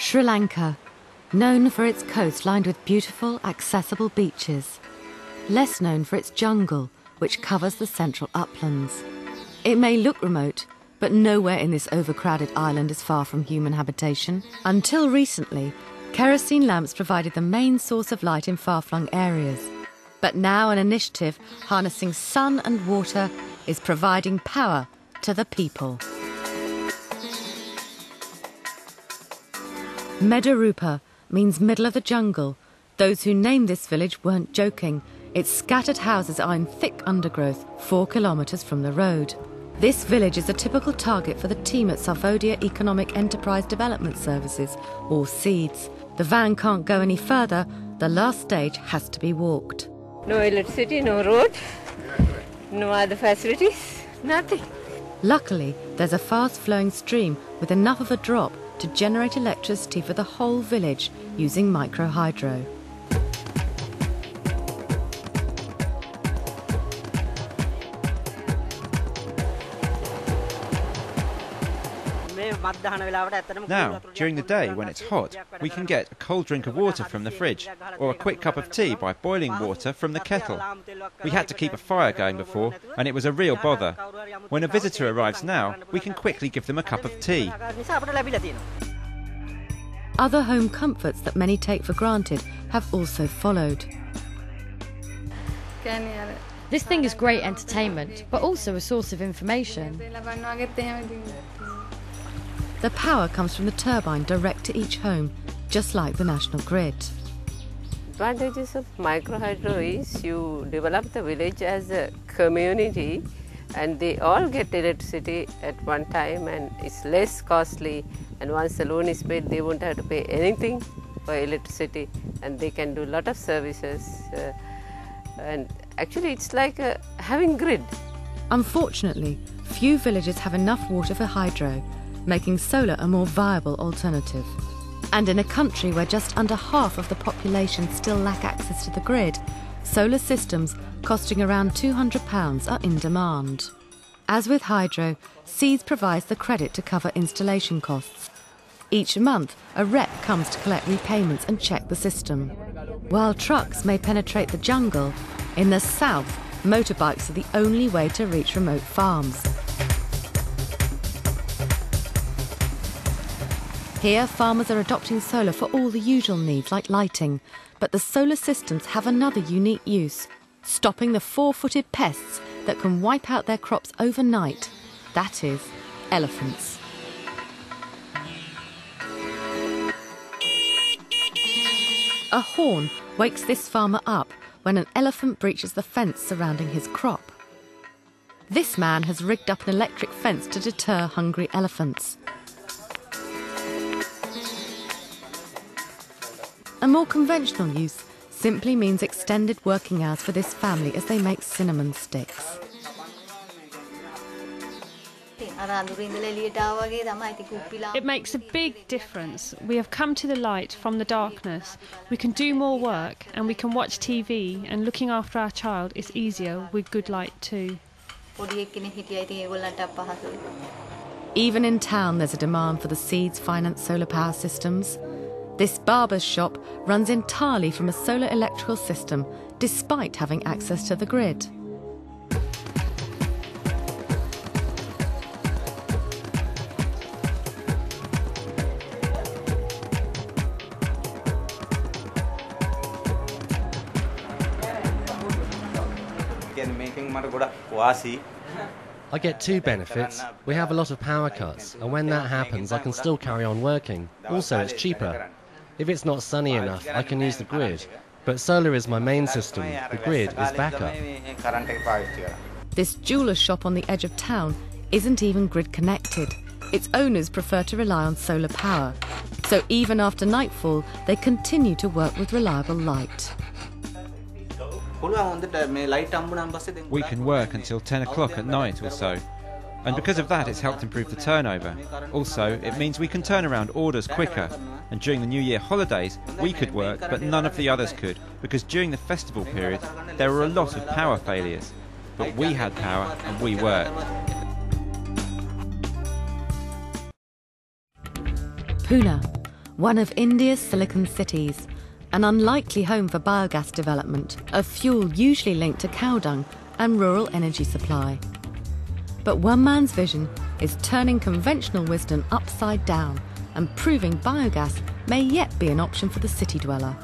Sri Lanka, known for its coast lined with beautiful, accessible beaches. Less known for its jungle, which covers the central uplands. It may look remote, but nowhere in this overcrowded island is far from human habitation. Until recently, kerosene lamps provided the main source of light in far-flung areas. But now an initiative harnessing sun and water is providing power to the people. Medarupa means middle of the jungle. Those who named this village weren't joking. Its scattered houses are in thick undergrowth, 4 kilometres from the road. This village is a typical target for the team at Sarvodaya Economic Enterprise Development Services, or SEEDS. The van can't go any further. The last stage has to be walked. No electricity, no road, no other facilities, nothing. Luckily, there's a fast-flowing stream with enough of a drop to generate electricity for the whole village using microhydro. Now, during the day when it's hot, we can get a cold drink of water from the fridge or a quick cup of tea by boiling water from the kettle. We had to keep a fire going before, and it was a real bother. When a visitor arrives now, we can quickly give them a cup of tea. Other home comforts that many take for granted have also followed. This thing is great entertainment, but also a source of information. The power comes from the turbine direct to each home, just like the national grid. Advantages of microhydro is you develop the village as a community and they all get electricity at one time and it's less costly, and once the loan is paid they won't have to pay anything for electricity and they can do a lot of services and actually it's like having grid. Unfortunately, few villages have enough water for hydro, making solar a more viable alternative. And in a country where just under half of the population still lack access to the grid, solar systems costing around £200 are in demand. As with hydro, SEEDS provides the credit to cover installation costs. Each month, a rep comes to collect repayments and check the system. While trucks may penetrate the jungle, in the south, motorbikes are the only way to reach remote farms. Here, farmers are adopting solar for all the usual needs like lighting, but the solar systems have another unique use, stopping the four-footed pests that can wipe out their crops overnight, that is, elephants. A horn wakes this farmer up when an elephant breaches the fence surrounding his crop. This man has rigged up an electric fence to deter hungry elephants. A more conventional use simply means extended working hours for this family as they make cinnamon sticks. It makes a big difference. We have come to the light from the darkness. We can do more work and we can watch TV, and looking after our child is easier with good light too. Even in town there's a demand for the SEEDS financed solar power systems. This barber's shop runs entirely from a solar electrical system, despite having access to the grid. I get two benefits. We have a lot of power cuts, and when that happens I can still carry on working. Also, it's cheaper. If it's not sunny enough, I can use the grid. But solar is my main system. The grid is backup. This jeweller shop on the edge of town isn't even grid connected. Its owners prefer to rely on solar power. So even after nightfall, they continue to work with reliable light. We can work until 10 o'clock at night or so. And because of that, it's helped improve the turnover. Also, it means we can turn around orders quicker. And during the New Year holidays, we could work, but none of the others could, because during the festival period, there were a lot of power failures. But we had power and we worked. Pune, one of India's silicon cities, an unlikely home for biogas development, a fuel usually linked to cow dung and rural energy supply. But one man's vision is turning conventional wisdom upside down and proving biogas may yet be an option for the city dweller.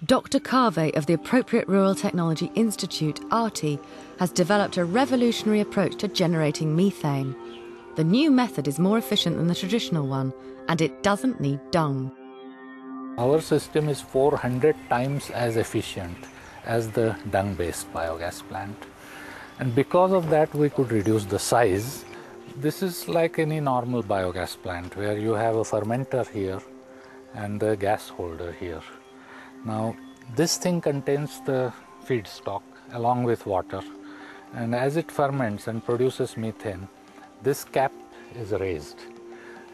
Dr. Carvey of the Appropriate Rural Technology Institute, ARTI, has developed a revolutionary approach to generating methane. The new method is more efficient than the traditional one, and it doesn't need dung. Our system is 400 times as efficient as the dung-based biogas plant. And because of that, we could reduce the size. This is like any normal biogas plant where you have a fermenter here and the gas holder here. Now, this thing contains the feedstock along with water, and as it ferments and produces methane, this cap is raised,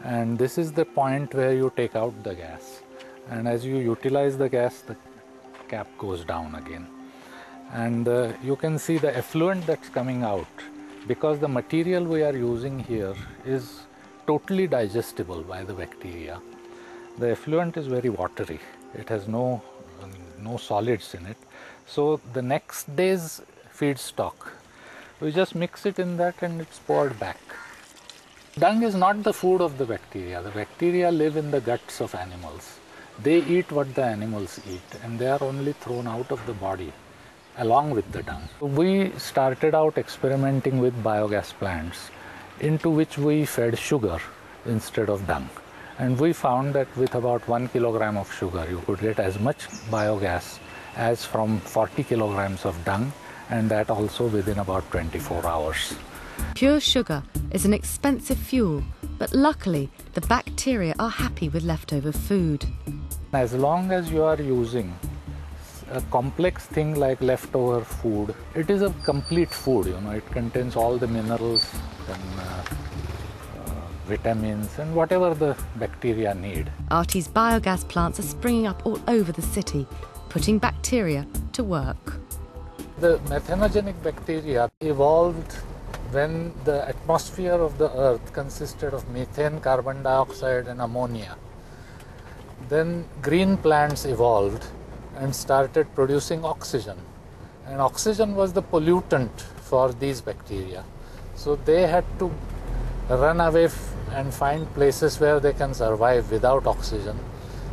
and this is the point where you take out the gas, and as you utilize the gas, the cap goes down again, and you can see the effluent that's coming out, because the material we are using here is totally digestible by the bacteria. The effluent is very watery. It has no solids in it. So the next day's feedstock, we just mix it in that and it's poured back. Dung is not the food of the bacteria. The bacteria live in the guts of animals. They eat what the animals eat, and they are only thrown out of the body along with the dung. We started out experimenting with biogas plants into which we fed sugar instead of dung. And we found that with about 1 kilogram of sugar, you could get as much biogas as from 40 kilograms of dung, and that also within about 24 hours. Pure sugar is an expensive fuel, but luckily the bacteria are happy with leftover food. As long as you are using a complex thing like leftover food, it is a complete food, it contains all the minerals and vitamins and whatever the bacteria need. Artie's biogas plants are springing up all over the city, putting bacteria to work. The methanogenic bacteria evolved when the atmosphere of the earth consisted of methane, carbon dioxide and ammonia. Then green plants evolved and started producing oxygen. And oxygen was the pollutant for these bacteria. So they had to run away and find places where they can survive without oxygen.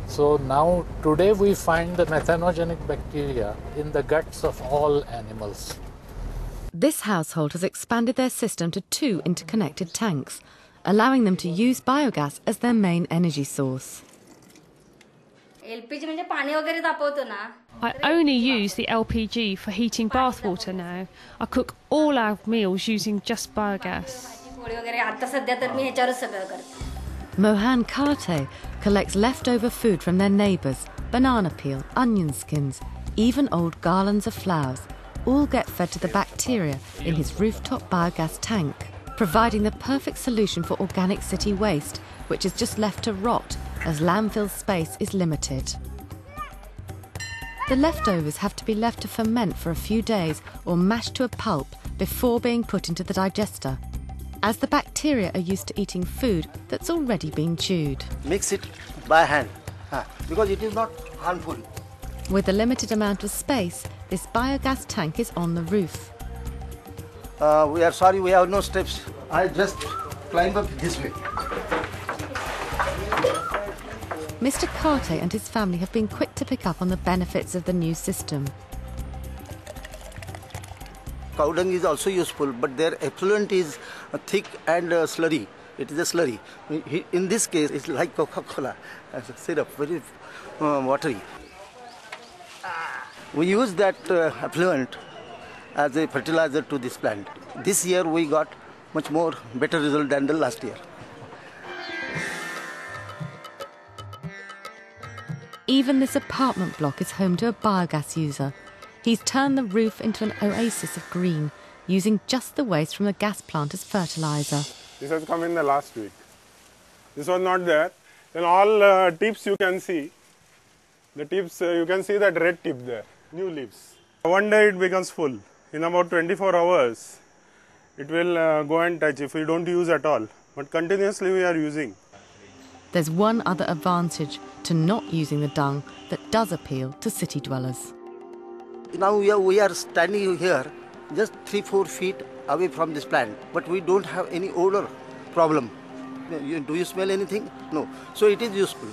So now, today we find the methanogenic bacteria in the guts of all animals. This household has expanded their system to 2 interconnected tanks, allowing them to use biogas as their main energy source. I only use the LPG for heating bathwater now. I cook all our meals using just biogas. Mohan Karte collects leftover food from their neighbours, banana peel, onion skins, even old garlands of flowers, all get fed to the bacteria in his rooftop biogas tank, providing the perfect solution for organic city waste, which is just left to rot as landfill space is limited. The leftovers have to be left to ferment for a few days or mashed to a pulp before being put into the digester, as the bacteria are used to eating food that's already been chewed. Mix it by hand, because it is not harmful. With a limited amount of space, this biogas tank is on the roof. We are sorry, we have no steps. I just climb up this way. Mr. Karte and his family have been quick to pick up on the benefits of the new system. Cow dung is also useful, but their effluent is thick and slurry. It is a slurry. In this case, it's like Coca-Cola, syrup, very watery. We use that effluent as a fertilizer to this plant. This year we got much more better result than the last year. Even this apartment block is home to a biogas user. He's turned the roof into an oasis of green, using just the waste from the gas plant as fertilizer. This has come in the last week. This was not there. Then all tips you can see. The tips, you can see that red tip there, new leaves. One day it becomes full. In about 24 hours, it will go and touch if we don't use at all. But continuously we are using. There's one other advantage to not using the dung that does appeal to city dwellers. Now we are standing here just 3-4 feet away from this plant, but we don't have any odor problem. Do you smell anything? No. So it is useful.